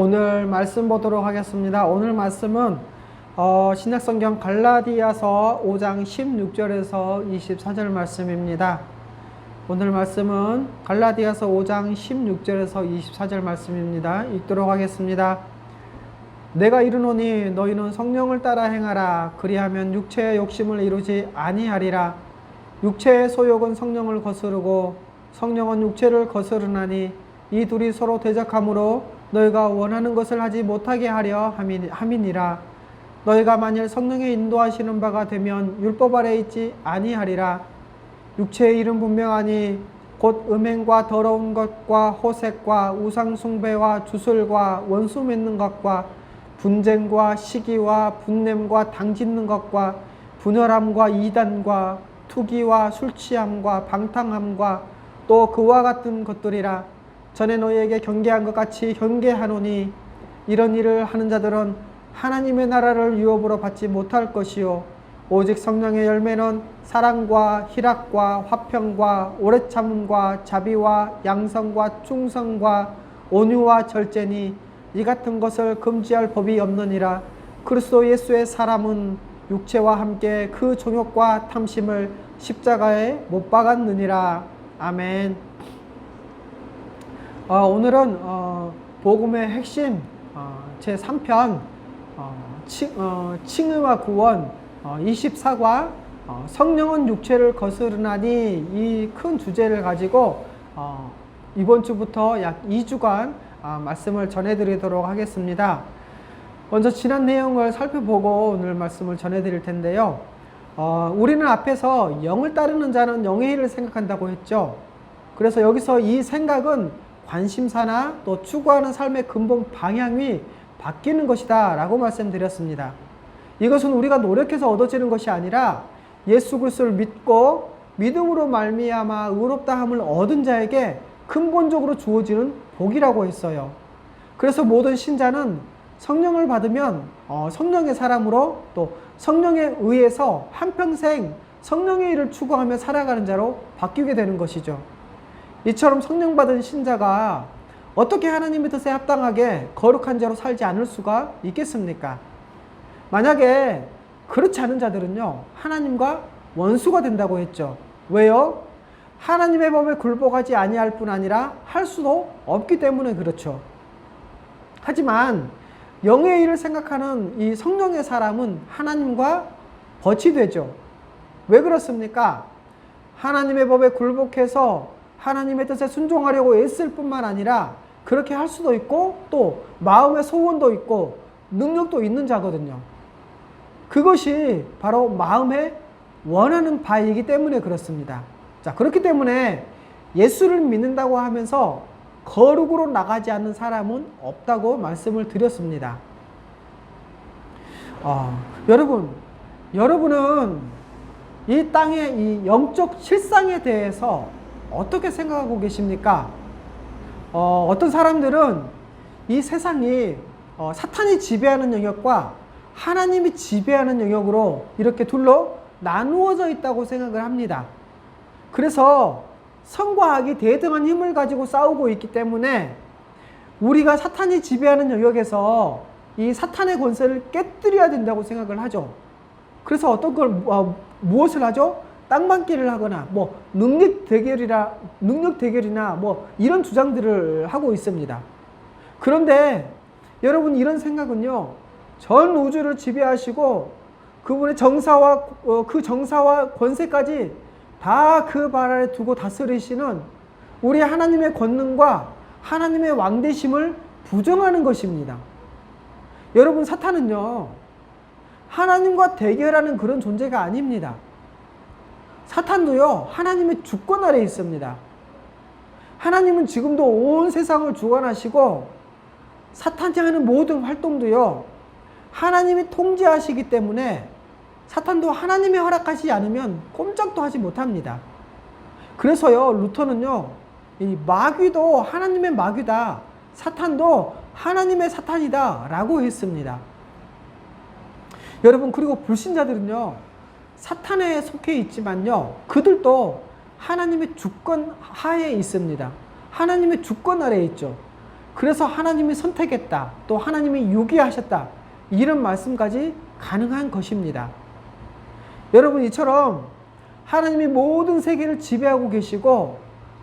오늘 말씀 보도록 하겠습니다. 오늘 말씀은 신약성경 갈라디아서 5장 16절에서 24절 말씀입니다. 오늘 말씀은 갈라디아서 5장 16절에서 24절 말씀입니다. 읽도록 하겠습니다. 내가 이르노니 너희는 성령을 따라 행하라. 그리하면 육체의 욕심을 이루지 아니하리라. 육체의 소욕은 성령을 거스르고 성령은 육체를 거스르나니 이 둘이 서로 대적하므로 너희가 원하는 것을 하지 못하게 하려 함이니라. 너희가 만일 성령의 인도하시는 바가 되면 율법 아래 있지 아니하리라. 육체의 일은 분명하니 곧 음행과 더러운 것과 호색과 우상 숭배와 주술과 원수 맺는 것과 분쟁과 시기와 분냄과 당짓는 것과 분열함과 이단과 투기와 술취함과 방탕함과 또 그와 같은 것들이라. 전에 너희에게 경계한 것 같이 경계하노니 이런 일을 하는 자들은 하나님의 나라를 유업으로 받지 못할 것이요 오직 성령의 열매는 사랑과 희락과 화평과 오래 참음과 자비와 양성과 충성과 온유와 절제니 이 같은 것을 금지할 법이 없느니라. 그리스도 예수의 사람은 육체와 함께 그 정욕과 탐심을 십자가에 못 박았느니라. 아멘. 오늘은 복음의 핵심 제3편 칭의와 구원 24과 성령은 육체를 거스르나니 이 큰 주제를 가지고 이번 주부터 약 2주간 말씀을 전해드리도록 하겠습니다. 먼저 지난 내용을 살펴보고 오늘 말씀을 전해드릴 텐데요. 우리는 앞에서 영을 따르는 자는 영의 일을 생각한다고 했죠. 그래서 여기서 이 생각은 관심사나 또 추구하는 삶의 근본 방향이 바뀌는 것이다 라고 말씀드렸습니다. 이것은 우리가 노력해서 얻어지는 것이 아니라 예수 그리스도를 믿고 믿음으로 말미암아 의롭다함을 얻은 자에게 근본적으로 주어지는 복이라고 했어요. 그래서 모든 신자는 성령을 받으면 성령의 사람으로 또 성령에 의해서 한평생 성령의 일을 추구하며 살아가는 자로 바뀌게 되는 것이죠. 이처럼 성령 받은 신자가 어떻게 하나님의 뜻에 합당하게 거룩한 자로 살지 않을 수가 있겠습니까? 만약에 그렇지 않은 자들은요, 하나님과 원수가 된다고 했죠. 왜요? 하나님의 법에 굴복하지 아니할 뿐 아니라 할 수도 없기 때문에 그렇죠. 하지만 영의 일을 생각하는 이 성령의 사람은 하나님과 벗이 되죠. 왜 그렇습니까? 하나님의 법에 굴복해서 하나님의 뜻에 순종하려고 애쓸 뿐만 아니라 그렇게 할 수도 있고 또 마음의 소원도 있고 능력도 있는 자거든요. 그것이 바로 마음에 원하는 바이기 때문에 그렇습니다. 자, 그렇기 때문에 예수를 믿는다고 하면서 거룩으로 나가지 않는 사람은 없다고 말씀을 드렸습니다. 여러분은 이 땅의 이 영적 실상에 대해서 어떻게 생각하고 계십니까? 어떤 사람들은 이 세상이 사탄이 지배하는 영역과 하나님이 지배하는 영역으로 이렇게 둘로 나누어져 있다고 생각을 합니다. 그래서 선과 악이 대등한 힘을 가지고 싸우고 있기 때문에 우리가 사탄이 지배하는 영역에서 이 사탄의 권세를 깨뜨려야 된다고 생각을 하죠. 그래서 어떤 걸 무엇을 하죠? 땅밟기를 하거나 능력 대결이나 이런 주장들을 하고 있습니다. 그런데 여러분, 이런 생각은요, 전 우주를 지배하시고 그분의 정사와 그 정사와 권세까지 다 그 발 아래 두고 다스리시는 우리 하나님의 권능과 하나님의 왕되심을 부정하는 것입니다. 여러분, 사탄은요, 하나님과 대결하는 그런 존재가 아닙니다. 사탄도요, 하나님의 주권 아래 있습니다. 하나님은 지금도 온 세상을 주관하시고 사탄이 하는 모든 활동도요, 하나님이 통제하시기 때문에 사탄도 하나님이 허락하시지 않으면 꼼짝도 하지 못합니다. 그래서요, 루터는요, 이 마귀도 하나님의 마귀다, 사탄도 하나님의 사탄이다 라고 했습니다. 여러분, 그리고 불신자들은요, 사탄에 속해 있지만요, 그들도 하나님의 주권 하에 있습니다. 하나님의 주권 아래에 있죠. 그래서 하나님이 선택했다. 또 하나님이 유기하셨다. 이런 말씀까지 가능한 것입니다. 여러분, 이처럼 하나님이 모든 세계를 지배하고 계시고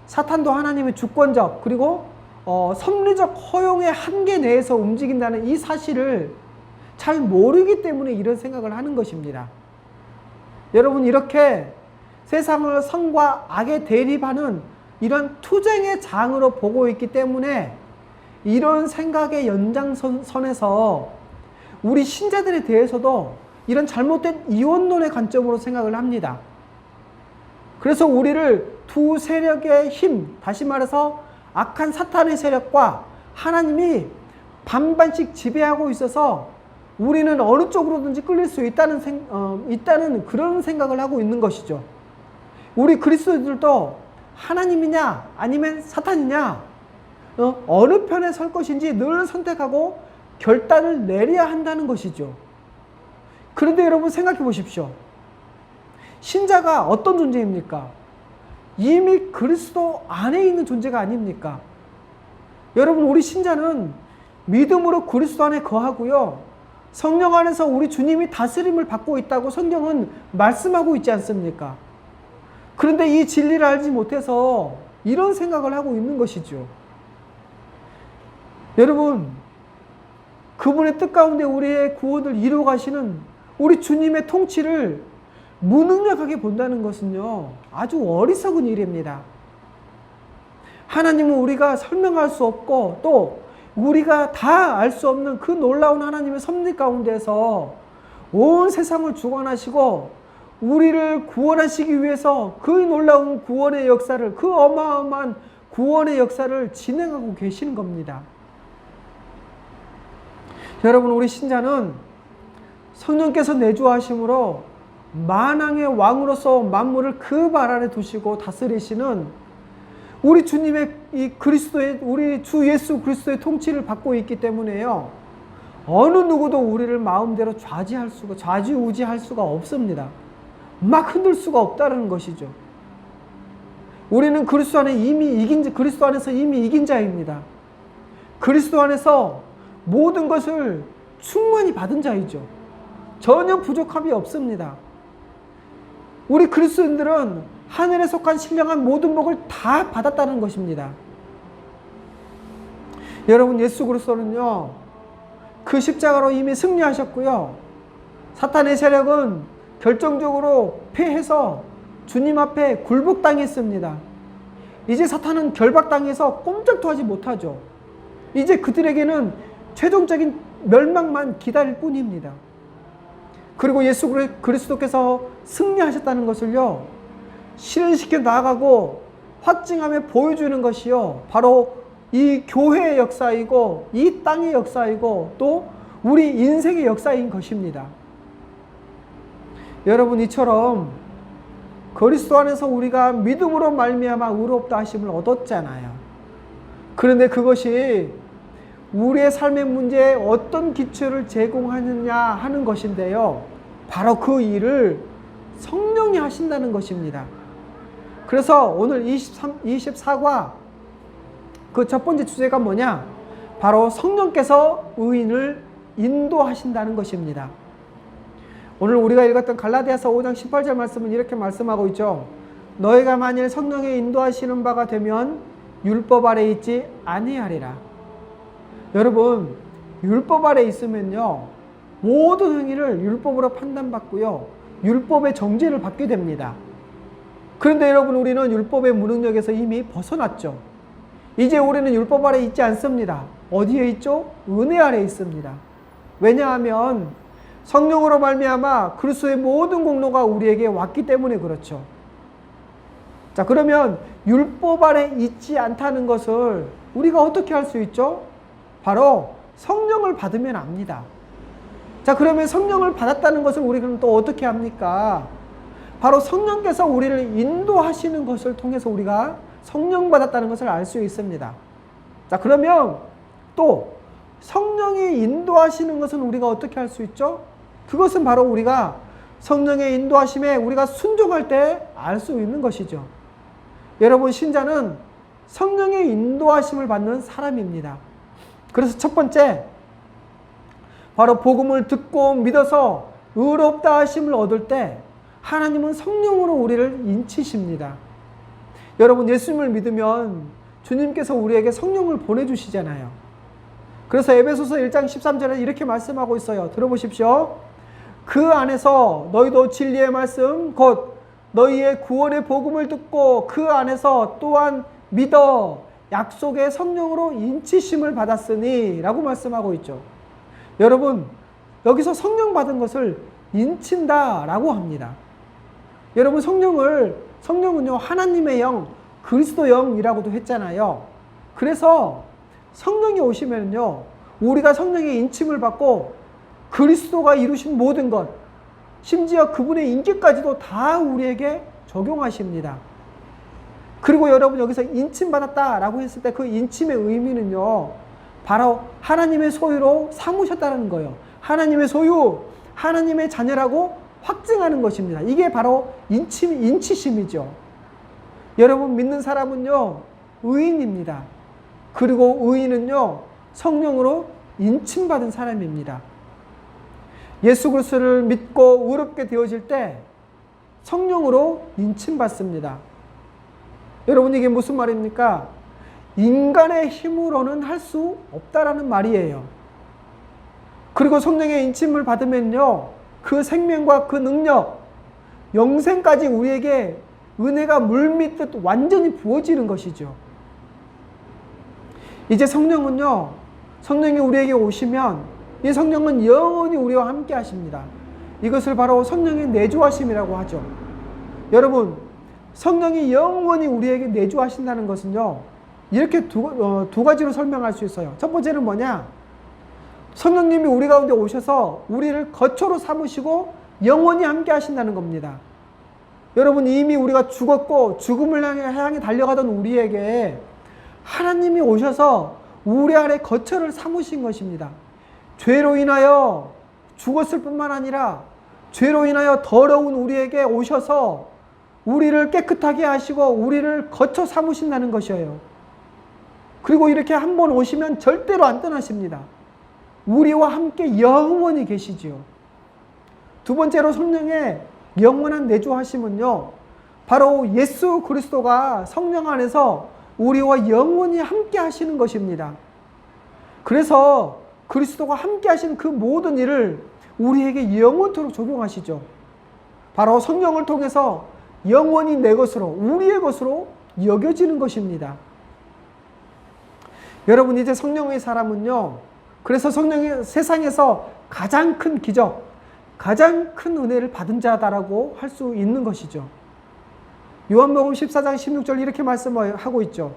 사탄도 하나님의 주권적 그리고 섭리적 허용의 한계 내에서 움직인다는 이 사실을 잘 모르기 때문에 이런 생각을 하는 것입니다. 여러분, 이렇게 세상을 선과 악에 대립하는 이런 투쟁의 장으로 보고 있기 때문에 이런 생각의 연장선에서 우리 신자들에 대해서도 이런 잘못된 이원론의 관점으로 생각을 합니다. 그래서 우리를 두 세력의 힘, 다시 말해서 악한 사탄의 세력과 하나님이 반반씩 지배하고 있어서 우리는 어느 쪽으로든지 끌릴 수 있다는 그런 생각을 하고 있는 것이죠. 우리 그리스도인들도 하나님이냐 아니면 사탄이냐 어느 편에 설 것인지 늘 선택하고 결단을 내려야 한다는 것이죠. 그런데 여러분 생각해 보십시오. 신자가 어떤 존재입니까? 이미 그리스도 안에 있는 존재가 아닙니까? 여러분, 우리 신자는 믿음으로 그리스도 안에 거하고요. 성령 안에서 우리 주님이 다스림을 받고 있다고 성경은 말씀하고 있지 않습니까? 그런데 이 진리를 알지 못해서 이런 생각을 하고 있는 것이죠. 여러분, 그분의 뜻 가운데 우리의 구원을 이루어 가시는 우리 주님의 통치를 무능력하게 본다는 것은요, 아주 어리석은 일입니다. 하나님은 우리가 설명할 수 없고 또 우리가 다 알 수 없는 그 놀라운 하나님의 섭리 가운데서 온 세상을 주관하시고 우리를 구원하시기 위해서 그 놀라운 구원의 역사를, 그 어마어마한 구원의 역사를 진행하고 계시는 겁니다. 여러분, 우리 신자는 성령께서 내주하심으로 만왕의 왕으로서 만물을 그 발 아래 두시고 다스리시는 우리 주님의 이 그리스도의, 우리 주 예수 그리스도의 통치를 받고 있기 때문에요, 어느 누구도 우리를 마음대로 좌지우지할 수가 없습니다. 막 흔들 수가 없다는 것이죠. 우리는 그리스도 안에서 이미 이긴 자입니다. 그리스도 안에서 모든 것을 충만히 받은 자이죠. 전혀 부족함이 없습니다. 우리 그리스도인들은 하늘에 속한 신령한 모든 복을 다 받았다는 것입니다. 여러분, 예수 그리스도는요, 그 십자가로 이미 승리하셨고요. 사탄의 세력은 결정적으로 패해서 주님 앞에 굴복당했습니다. 이제 사탄은 결박당해서 꼼짝도 하지 못하죠. 이제 그들에게는 최종적인 멸망만 기다릴 뿐입니다. 그리고 예수 그리스도께서 승리하셨다는 것을요, 실현시켜 나아가고 확증하며 보여주는 것이요, 바로 이 교회의 역사이고 이 땅의 역사이고 또 우리 인생의 역사인 것입니다. 여러분, 이처럼 그리스도 안에서 우리가 믿음으로 말미암아 의롭다 하심을 얻었잖아요. 그런데 그것이 우리의 삶의 문제에 어떤 기초를 제공하느냐 하는 것인데요, 바로 그 일을 성령이 하신다는 것입니다. 그래서 오늘 24과 그 첫 번째 주제가 뭐냐? 바로 성령께서 의인을 인도하신다는 것입니다. 오늘 우리가 읽었던 갈라디아서 5장 18절 말씀은 이렇게 말씀하고 있죠. 너희가 만일 성령의 인도하시는 바가 되면 율법 아래 있지 아니하리라. 여러분, 율법 아래 있으면요, 모든 행위를 율법으로 판단받고요, 율법의 정죄를 받게 됩니다. 그런데 여러분, 우리는 율법의 무능력에서 이미 벗어났죠. 이제 우리는 율법 아래 있지 않습니다. 어디에 있죠? 은혜 아래 있습니다. 왜냐하면 성령으로 말미암아 그리스도의 모든 공로가 우리에게 왔기 때문에 그렇죠. 자, 그러면 율법 아래 있지 않다는 것을 우리가 어떻게 할 수 있죠? 바로 성령을 받으면 압니다. 자, 그러면 성령을 받았다는 것을 우리는 또 어떻게 합니까? 바로 성령께서 우리를 인도하시는 것을 통해서 우리가 성령 받았다는 것을 알 수 있습니다. 자, 그러면 또 성령이 인도하시는 것은 우리가 어떻게 할 수 있죠? 그것은 바로 우리가 성령의 인도하심에 우리가 순종할 때 알 수 있는 것이죠. 여러분, 신자는 성령의 인도하심을 받는 사람입니다. 그래서 첫 번째, 바로 복음을 듣고 믿어서 의롭다 하심을 얻을 때 하나님은 성령으로 우리를 인치십니다. 여러분, 예수님을 믿으면 주님께서 우리에게 성령을 보내주시잖아요. 그래서 에베소서 1장 13절에 이렇게 말씀하고 있어요. 들어보십시오. 그 안에서 너희도 진리의 말씀 곧 너희의 구원의 복음을 듣고 그 안에서 또한 믿어 약속의 성령으로 인치심을 받았으니 라고 말씀하고 있죠. 여러분, 여기서 성령 받은 것을 인친다 라고 합니다. 여러분, 성령은요 하나님의 영, 그리스도 영이라고도 했잖아요. 그래서 성령이 오시면요 우리가 성령의 인침을 받고 그리스도가 이루신 모든 것, 심지어 그분의 인격까지도 다 우리에게 적용하십니다. 그리고 여러분, 여기서 인침받았다라고 했을 때 그 인침의 의미는요 바로 하나님의 소유로 삼으셨다는 거예요. 하나님의 소유, 하나님의 자녀라고 확증하는 것입니다. 이게 바로 인치심이죠. 여러분, 믿는 사람은요 의인입니다. 그리고 의인은요 성령으로 인침받은 사람입니다. 예수 그리스도를 믿고 의롭게 되어질 때 성령으로 인침받습니다. 여러분, 이게 무슨 말입니까? 인간의 힘으로는 할 수 없다라는 말이에요. 그리고 성령의 인침을 받으면요 그 생명과 그 능력, 영생까지 우리에게 은혜가 물밀듯 완전히 부어지는 것이죠. 이제 성령이 우리에게 오시면 이 성령은 영원히 우리와 함께 하십니다. 이것을 바로 성령의 내주하심이라고 하죠. 여러분, 성령이 영원히 우리에게 내주하신다는 것은요 이렇게 두 가지로 설명할 수 있어요. 첫 번째는 뭐냐? 성령님이 우리 가운데 오셔서 우리를 거처로 삼으시고 영원히 함께 하신다는 겁니다. 여러분, 이미 우리가 죽었고 죽음을 향해 달려가던 우리에게 하나님이 오셔서 우리 안에 거처를 삼으신 것입니다. 죄로 인하여 죽었을 뿐만 아니라 죄로 인하여 더러운 우리에게 오셔서 우리를 깨끗하게 하시고 우리를 거처 삼으신다는 것이에요. 그리고 이렇게 한 번 오시면 절대로 안 떠나십니다. 우리와 함께 영원히 계시지요. 두 번째로 성령의 영원한 내주하심은요 바로 예수 그리스도가 성령 안에서 우리와 영원히 함께 하시는 것입니다. 그래서 그리스도가 함께 하신 그 모든 일을 우리에게 영원토록 적용하시죠. 바로 성령을 통해서 영원히 내 것으로, 우리의 것으로 여겨지는 것입니다. 여러분, 이제 성령의 사람은요 그래서 성령이 세상에서 가장 큰 기적, 가장 큰 은혜를 받은 자다라고 할 수 있는 것이죠. 요한복음 14장 16절 이렇게 말씀하고 있죠.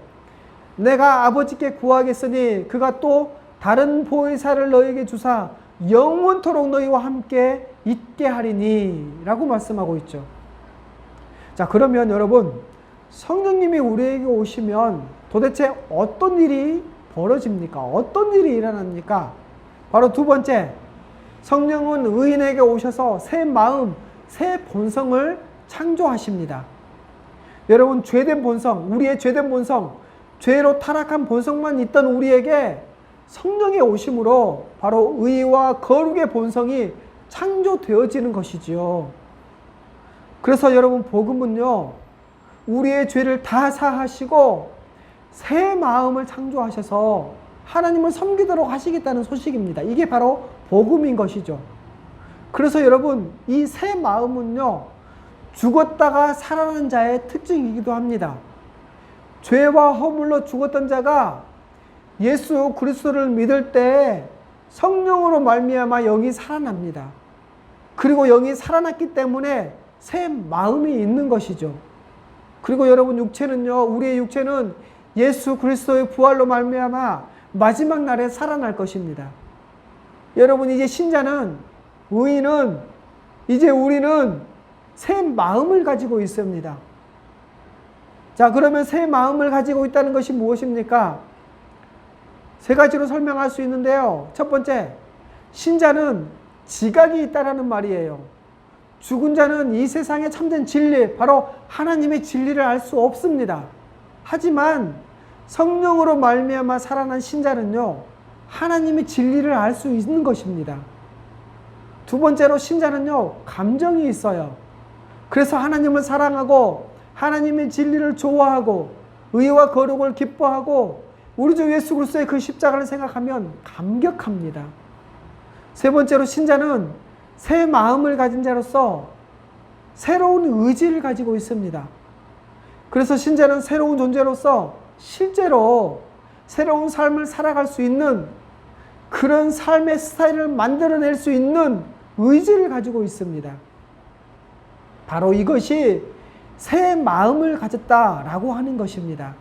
내가 아버지께 구하겠으니 그가 또 다른 보혜사를 너에게 주사 영원토록 너희와 함께 있게 하리니 라고 말씀하고 있죠. 자, 그러면 여러분, 성령님이 우리에게 오시면 도대체 어떤 일이 벌어집니까? 어떤 일이 일어납니까? 바로 두 번째, 성령은 의인에게 오셔서 새 마음, 새 본성을 창조하십니다. 여러분, 죄된 본성, 우리의 죄된 본성, 죄로 타락한 본성만 있던 우리에게 성령의 오심으로 바로 의와 거룩의 본성이 창조되어지는 것이지요. 그래서 여러분, 복음은요 우리의 죄를 다 사하시고 새 마음을 창조하셔서 하나님을 섬기도록 하시겠다는 소식입니다. 이게 바로 복음인 것이죠. 그래서 여러분, 이 새 마음은요 죽었다가 살아난 자의 특징이기도 합니다. 죄와 허물로 죽었던 자가 예수 그리스도를 믿을 때 성령으로 말미암아 영이 살아납니다. 그리고 영이 살아났기 때문에 새 마음이 있는 것이죠. 그리고 여러분, 우리의 육체는 예수 그리스도의 부활로 말미암아 마지막 날에 살아날 것입니다. 여러분, 이제 신자는, 의인은, 이제 우리는 새 마음을 가지고 있습니다. 자, 그러면 새 마음을 가지고 있다는 것이 무엇입니까? 세 가지로 설명할 수 있는데요. 첫 번째, 신자는 지각이 있다라는 말이에요. 죽은 자는 이 세상의 참된 진리, 바로 하나님의 진리를 알 수 없습니다. 하지만 성령으로 말미암아 살아난 신자는요 하나님의 진리를 알 수 있는 것입니다. 두 번째로 신자는요, 감정이 있어요. 그래서 하나님을 사랑하고 하나님의 진리를 좋아하고 의와 거룩을 기뻐하고 우리 주 예수 그리스도의 그 십자가를 생각하면 감격합니다. 세 번째로 신자는 새 마음을 가진 자로서 새로운 의지를 가지고 있습니다. 그래서 신자는 새로운 존재로서 실제로 새로운 삶을 살아갈 수 있는 그런 삶의 스타일을 만들어낼 수 있는 의지를 가지고 있습니다. 바로 이것이 새 마음을 가졌다라고 하는 것입니다.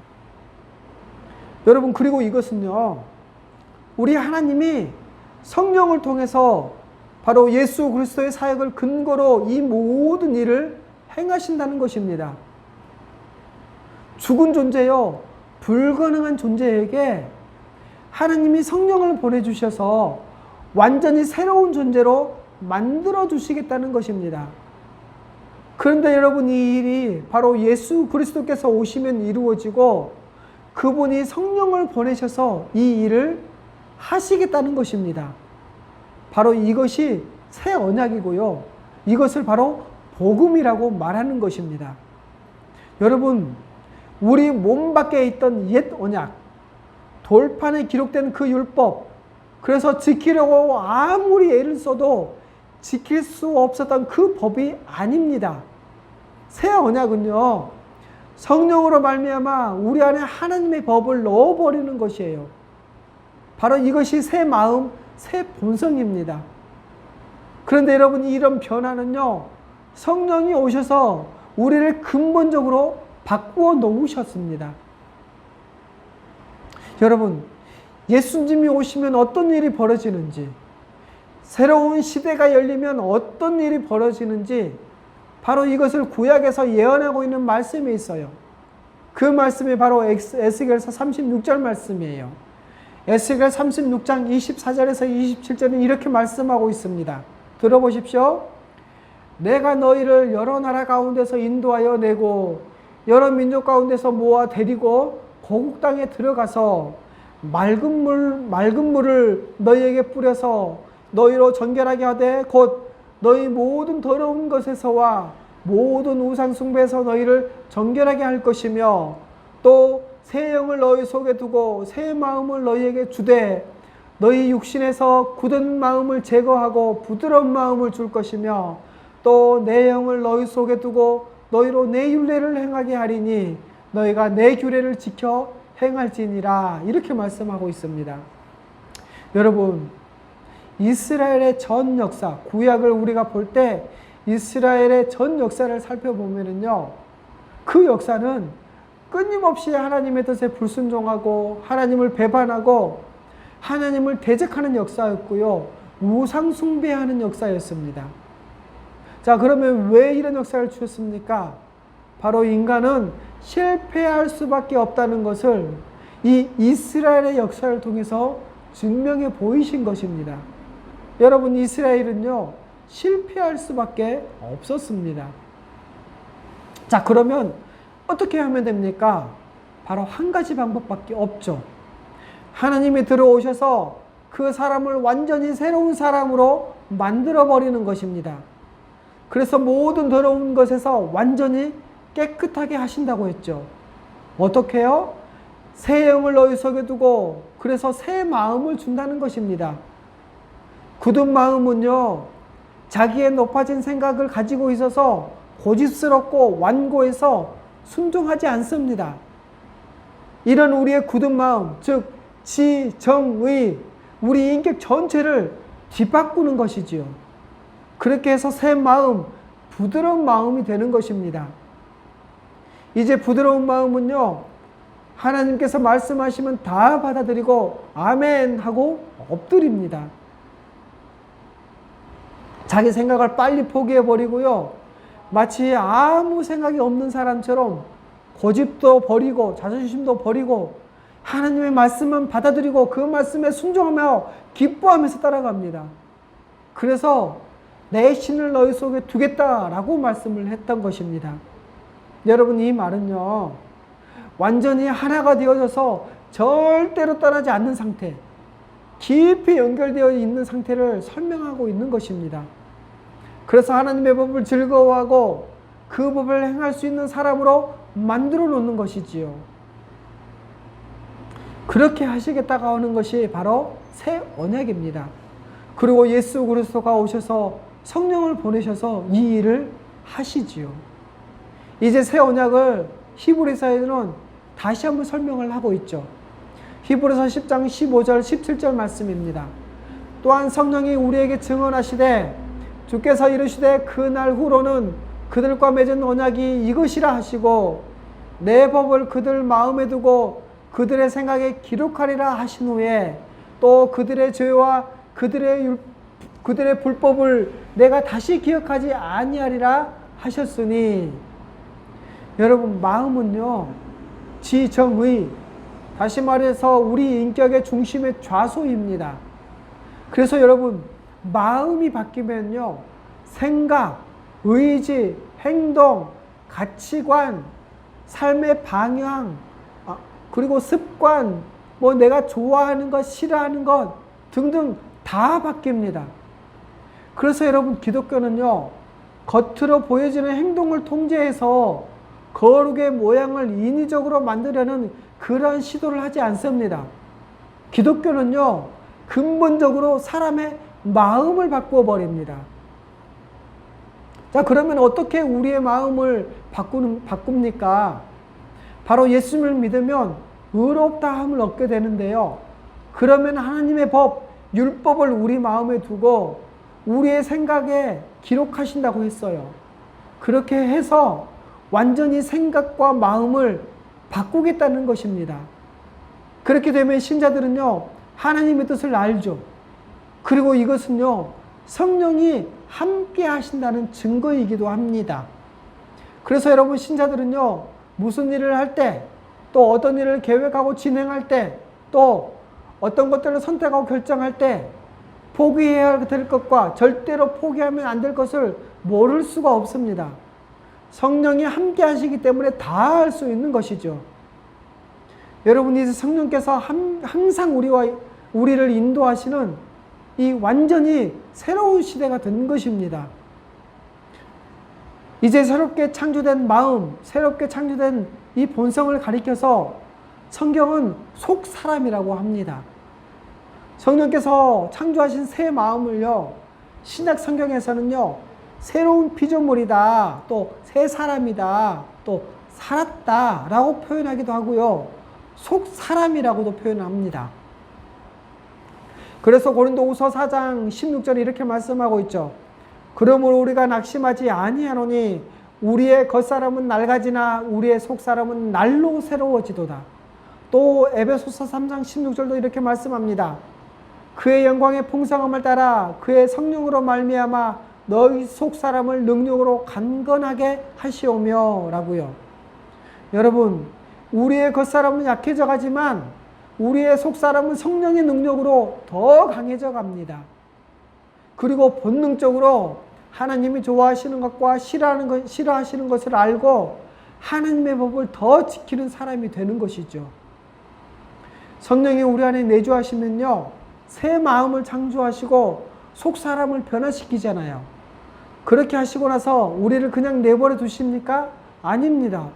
여러분, 그리고 이것은요, 우리 하나님이 성령을 통해서 바로 예수 그리스도의 사역을 근거로 이 모든 일을 행하신다는 것입니다. 죽은 존재요, 불가능한 존재에게 하나님이 성령을 보내주셔서 완전히 새로운 존재로 만들어 주시겠다는 것입니다. 그런데 여러분, 이 일이 바로 예수 그리스도께서 오시면 이루어지고 그분이 성령을 보내셔서 이 일을 하시겠다는 것입니다. 바로 이것이 새 언약이고요. 이것을 바로 복음이라고 말하는 것입니다. 여러분, 우리 몸 밖에 있던 옛 언약, 돌판에 기록된 그 율법, 그래서 지키려고 아무리 애를 써도 지킬 수 없었던 그 법이 아닙니다. 새 언약은요, 성령으로 말미암아 우리 안에 하나님의 법을 넣어버리는 것이에요. 바로 이것이 새 마음, 새 본성입니다. 그런데 여러분, 이런 변화는요, 성령이 오셔서 우리를 근본적으로 바꾸어 놓으셨습니다. 여러분, 예수님이 오시면 어떤 일이 벌어지는지, 새로운 시대가 열리면 어떤 일이 벌어지는지 바로 이것을 구약에서 예언하고 있는 말씀이 있어요. 그 말씀이 바로 에스겔서 36절 말씀이에요. 에스겔 36장 24절에서 27절은 이렇게 말씀하고 있습니다. 들어보십시오. 내가 너희를 여러 나라 가운데서 인도하여 내고 여러 민족 가운데서 모아 데리고 고국 땅에 들어가서 맑은 물을 너희에게 뿌려서 너희로 정결하게 하되 곧 너희 모든 더러운 것에서와 모든 우상 숭배에서 너희를 정결하게 할 것이며 또 새 영을 너희 속에 두고 새 마음을 너희에게 주되 너희 육신에서 굳은 마음을 제거하고 부드러운 마음을 줄 것이며 또 내 영을 너희 속에 두고 너희로 내 율례를 행하게 하리니 너희가 내 규례를 지켜 행할지니라. 이렇게 말씀하고 있습니다. 여러분, 이스라엘의 전 역사, 구약을 우리가 볼 때 이스라엘의 전 역사를 살펴보면요, 그 역사는 끊임없이 하나님의 뜻에 불순종하고 하나님을 배반하고 하나님을 대적하는 역사였고요, 우상 숭배하는 역사였습니다. 자, 그러면 왜 이런 역사를 주셨습니까? 바로 인간은 실패할 수밖에 없다는 것을 이 이스라엘의 역사를 통해서 증명해 보이신 것입니다. 여러분, 이스라엘은요, 실패할 수밖에 없었습니다. 자, 그러면 어떻게 하면 됩니까? 바로 한 가지 방법밖에 없죠. 하나님이 들어오셔서 그 사람을 완전히 새로운 사람으로 만들어 버리는 것입니다. 그래서 모든 더러운 것에서 완전히 깨끗하게 하신다고 했죠. 어떻게 해요? 새 영을 너희 속에 두고 그래서 새 마음을 준다는 것입니다. 굳은 마음은요, 자기의 높아진 생각을 가지고 있어서 고집스럽고 완고해서 순종하지 않습니다. 이런 우리의 굳은 마음, 즉 지, 정, 의, 우리 인격 전체를 뒤바꾸는 것이지요. 그렇게 해서 새 마음, 부드러운 마음이 되는 것입니다. 이제 부드러운 마음은요, 하나님께서 말씀하시면 다 받아들이고 아멘 하고 엎드립니다. 자기 생각을 빨리 포기해버리고요, 마치 아무 생각이 없는 사람처럼 고집도 버리고 자존심도 버리고 하나님의 말씀만 받아들이고 그 말씀에 순종하며 기뻐하면서 따라갑니다. 그래서 내 신을 너희 속에 두겠다라고 말씀을 했던 것입니다. 여러분, 이 말은요, 완전히 하나가 되어져서 절대로 떠나지 않는 상태, 깊이 연결되어 있는 상태를 설명하고 있는 것입니다. 그래서 하나님의 법을 즐거워하고 그 법을 행할 수 있는 사람으로 만들어 놓는 것이지요. 그렇게 하시겠다고 하는 것이 바로 새 언약입니다. 그리고 예수 그리스도가 오셔서 성령을 보내셔서 이 일을 하시지요. 이제 새 언약을 히브리서에는 다시 한번 설명을 하고 있죠. 히브리서 10장 15절 17절 말씀입니다. 또한 성령이 우리에게 증언하시되 주께서 이르시되 그날 후로는 그들과 맺은 언약이 이것이라 하시고 내 법을 그들 마음에 두고 그들의 생각에 기록하리라 하신 후에 또 그들의 죄와 그들의 불법을 내가 다시 기억하지 아니하리라 하셨으니, 여러분, 마음은요 지정의, 다시 말해서 우리 인격의 중심의 좌소입니다. 그래서 여러분, 마음이 바뀌면요 생각, 의지, 행동, 가치관, 삶의 방향, 그리고 습관, 내가 좋아하는 것, 싫어하는 것 등등 다 바뀝니다. 그래서 여러분, 기독교는요 겉으로 보여지는 행동을 통제해서 거룩의 모양을 인위적으로 만들려는 그러한 시도를 하지 않습니다. 기독교는요 근본적으로 사람의 마음을 바꾸어 버립니다. 자, 그러면 어떻게 우리의 마음을 바꿉니까? 바로 예수님을 믿으면 의롭다함을 얻게 되는데요. 그러면 하나님의 법, 율법을 우리 마음에 두고 우리의 생각에 기록하신다고 했어요. 그렇게 해서 완전히 생각과 마음을 바꾸겠다는 것입니다. 그렇게 되면 신자들은요 하나님의 뜻을 알죠. 그리고 이것은요 성령이 함께 하신다는 증거이기도 합니다. 그래서 여러분, 신자들은요 무슨 일을 할 때, 또 어떤 일을 계획하고 진행할 때, 또 어떤 것들을 선택하고 결정할 때 포기해야 될 것과 절대로 포기하면 안 될 것을 모를 수가 없습니다. 성령이 함께 하시기 때문에 다 할 수 있는 것이죠. 여러분, 이제 성령께서 항상 우리를 인도하시는 이 완전히 새로운 시대가 된 것입니다. 이제 새롭게 창조된 마음, 새롭게 창조된 이 본성을 가리켜서 성경은 속 사람이라고 합니다. 성령께서 창조하신 새 마음을요 신약 성경에서는요 새로운 피조물이다, 또 새 사람이다, 또 살았다 라고 표현하기도 하고요 속 사람이라고도 표현합니다. 그래서 고린도후서 4장 16절에 이렇게 말씀하고 있죠. 그러므로 우리가 낙심하지 아니하노니 우리의 겉사람은 낡아지나 우리의 속사람은 날로 새로워지도다. 또 에베소서 3장 16절도 이렇게 말씀합니다. 그의 영광의 풍성함을 따라 그의 성령으로 말미암아 너희 속사람을 능력으로 강건하게 하시오며 라고요. 여러분, 우리의 겉사람은 약해져 가지만 우리의 속사람은 성령의 능력으로 더 강해져 갑니다. 그리고 본능적으로 하나님이 좋아하시는 것과 싫어하시는 것을 알고 하나님의 법을 더 지키는 사람이 되는 것이죠. 성령이 우리 안에 내주하시면요 새 마음을 창조하시고 속사람을 변화시키잖아요. 그렇게 하시고 나서 우리를 그냥 내버려 두십니까? 아닙니다.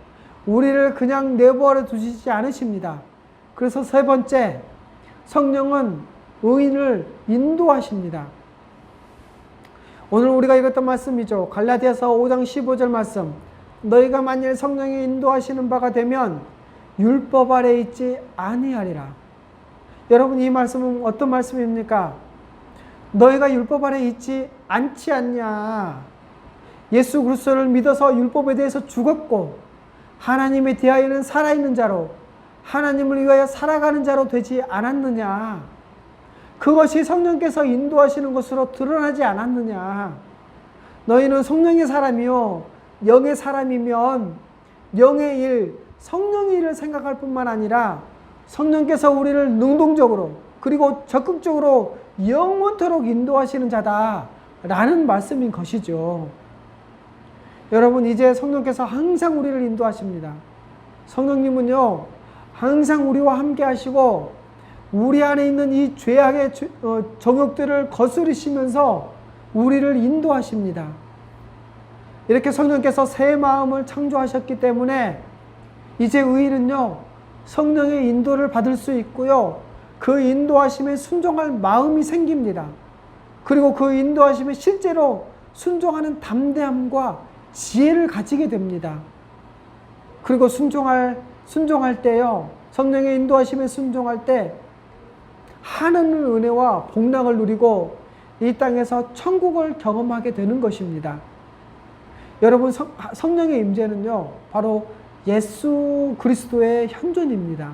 우리를 그냥 내버려 두시지 않으십니다. 그래서 세 번째, 성령은 의인을 인도하십니다. 오늘 우리가 읽었던 말씀이죠. 갈라디아서 5장 15절 말씀. 너희가 만일 성령이 인도하시는 바가 되면 율법 아래 있지 아니하리라. 여러분, 이 말씀은 어떤 말씀입니까? 너희가 율법 아래 있지 않지 않냐. 예수 그리스도를 믿어서 율법에 대해서 죽었고 하나님에 대하여는 살아있는 자로, 하나님을 위하여 살아가는 자로 되지 않았느냐. 그것이 성령께서 인도하시는 것으로 드러나지 않았느냐. 너희는 성령의 사람이요 영의 사람이면 영의 일, 성령의 일을 생각할 뿐만 아니라 성령께서 우리를 능동적으로 그리고 적극적으로 영원토록 인도하시는 자다라는 말씀인 것이죠. 여러분, 이제 성령께서 항상 우리를 인도하십니다. 성령님은요 항상 우리와 함께 하시고 우리 안에 있는 이 죄악의 정욕들을 거스르시면서 우리를 인도하십니다. 이렇게 성령께서 새 마음을 창조하셨기 때문에 이제 의인은요, 성령의 인도를 받을 수 있고요, 그 인도하심에 순종할 마음이 생깁니다. 그리고 그 인도하심에 실제로 순종하는 담대함과 지혜를 가지게 됩니다. 그리고 순종할 때요, 성령의 인도하심에 순종할 때 하나님의 은혜와 복락을 누리고 이 땅에서 천국을 경험하게 되는 것입니다. 여러분, 성령의 임재는요, 바로 예수 그리스도의 현존입니다.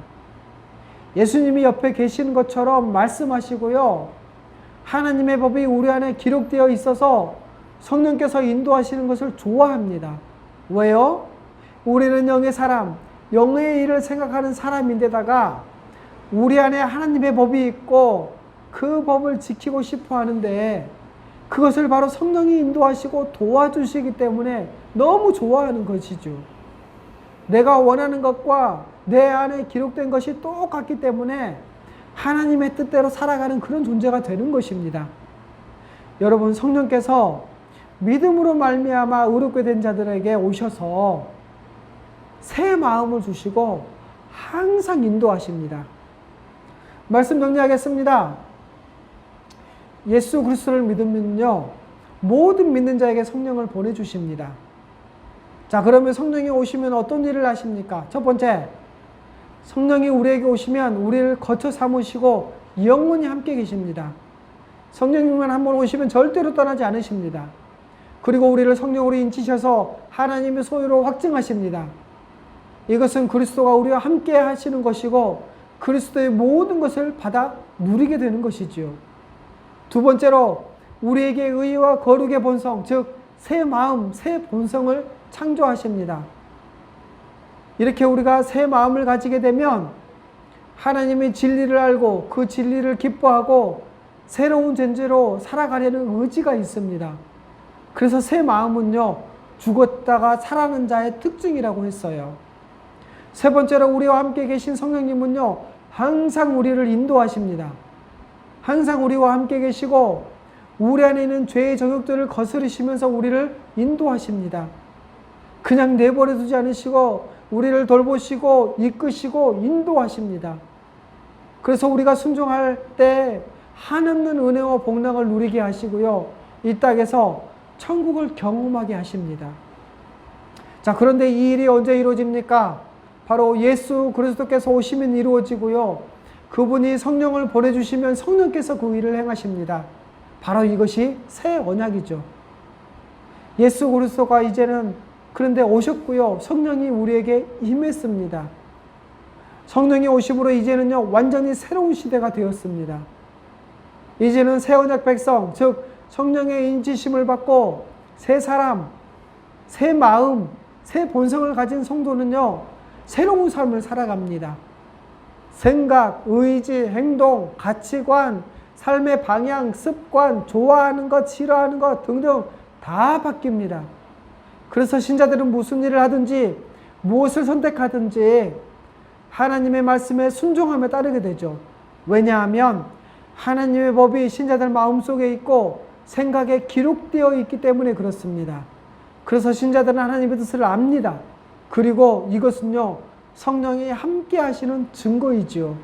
예수님이 옆에 계시는 것처럼 말씀하시고요, 하나님의 법이 우리 안에 기록되어 있어서 성령께서 인도하시는 것을 좋아합니다. 왜요? 우리는 영의 사람, 영의 일을 생각하는 사람인데다가 우리 안에 하나님의 법이 있고 그 법을 지키고 싶어 하는데 그것을 바로 성령이 인도하시고 도와주시기 때문에 너무 좋아하는 것이죠. 내가 원하는 것과 내 안에 기록된 것이 똑같기 때문에 하나님의 뜻대로 살아가는 그런 존재가 되는 것입니다. 여러분, 성령께서 믿음으로 말미암아 의롭게 된 자들에게 오셔서 새 마음을 주시고 항상 인도하십니다. 말씀 정리하겠습니다. 예수 그리스도를 믿으면요, 모든 믿는 자에게 성령을 보내주십니다. 자, 그러면 성령이 오시면 어떤 일을 하십니까? 첫 번째, 성령이 우리에게 오시면 우리를 거처 삼으시고 영원히 함께 계십니다. 성령님만 한번 오시면 절대로 떠나지 않으십니다. 그리고 우리를 성령으로 인치셔서 하나님의 소유로 확증하십니다. 이것은 그리스도가 우리와 함께 하시는 것이고 그리스도의 모든 것을 받아 누리게 되는 것이지요. 두 번째로 우리에게 의와 거룩의 본성, 즉 새 마음, 새 본성을 창조하십니다. 이렇게 우리가 새 마음을 가지게 되면 하나님의 진리를 알고 그 진리를 기뻐하고 새로운 존재로 살아가려는 의지가 있습니다. 그래서 새 마음은요, 죽었다가 살아나는 자의 특징이라고 했어요. 세 번째로 우리와 함께 계신 성령님은요, 항상 우리를 인도하십니다. 항상 우리와 함께 계시고 우리 안에 있는 죄의 정욕들을 거스르시면서 우리를 인도하십니다. 그냥 내버려 두지 않으시고 우리를 돌보시고 이끄시고 인도하십니다. 그래서 우리가 순종할 때 한없는 은혜와 복락을 누리게 하시고요, 이 땅에서 천국을 경험하게 하십니다. 자, 그런데 이 일이 언제 이루어집니까? 바로 예수 그리스도께서 오시면 이루어지고요, 그분이 성령을 보내주시면 성령께서 그 일을 행하십니다. 바로 이것이 새 언약이죠. 예수 그리스도가 이제는 그런데 오셨고요, 성령이 우리에게 임했습니다. 성령이 오심으로 이제는요, 완전히 새로운 시대가 되었습니다. 이제는 새 언약 백성, 즉 성령의 인치심을 받고 새 사람, 새 마음, 새 본성을 가진 성도는요, 새로운 삶을 살아갑니다. 생각, 의지, 행동, 가치관, 삶의 방향, 습관, 좋아하는 것, 싫어하는 것 등등 다 바뀝니다. 그래서 신자들은 무슨 일을 하든지 무엇을 선택하든지 하나님의 말씀에 순종하며 따르게 되죠. 왜냐하면 하나님의 법이 신자들 마음속에 있고 생각에 기록되어 있기 때문에 그렇습니다. 그래서 신자들은 하나님의 뜻을 압니다. 그리고 이것은요, 성령이 함께 하시는 증거이지요.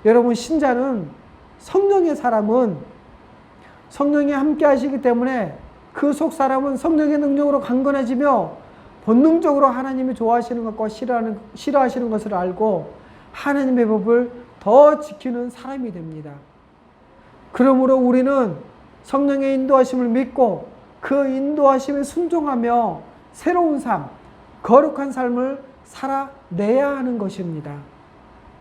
여러분, 신자는 성령의 사람은 성령이 함께 하시기 때문에 그 속 사람은 성령의 능력으로 강건해지며 본능적으로 하나님이 좋아하시는 것과 싫어하시는 것을 알고 하나님의 법을 더 지키는 사람이 됩니다. 그러므로 우리는 성령의 인도하심을 믿고 그 인도하심에 순종하며 새로운 삶, 거룩한 삶을 살아내야 하는 것입니다.